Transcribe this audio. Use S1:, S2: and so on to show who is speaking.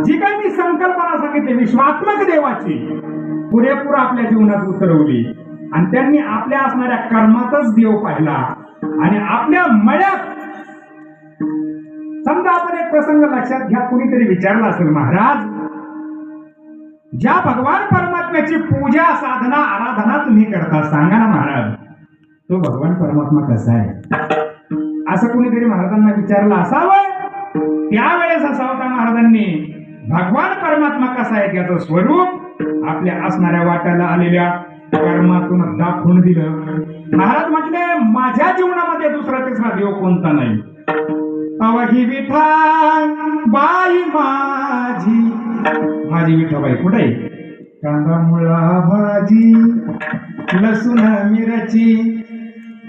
S1: जी काही मी संकल्पना सांगितली विश्वात्मक देवाची पुरेपूर आपल्या जीवनात उतरवली आणि त्यांनी आपल्या असणाऱ्या कर्मातच देव पाहिला आणि आपल्या मळ्यात समजा आपण एक प्रसंग लक्षात घ्या. कुणीतरी विचारला असेल महाराज ज्या भगवान परमात्म्याची पूजा साधना आराधना तुम्ही करता सांगा ना महाराज तो भगवान परमात्मा कसा आहे असं कुणीतरी महाराजांना विचारलं असावं. त्यावेळेस असावता महाराजांनी भगवान परमात्मा कसा आहे त्याचं स्वरूप आपल्या असणाऱ्या वाट्याला आलेल्या कर्मातून दाखवून दिलं. महाराज म्हटले माझ्या जीवनामध्ये दुसरा तिसरा देव कोणता नाही. अवघी विठा बाई माझी विठाबाई कुठे आहे. कांदा मुळा भाजी लसूण मिरची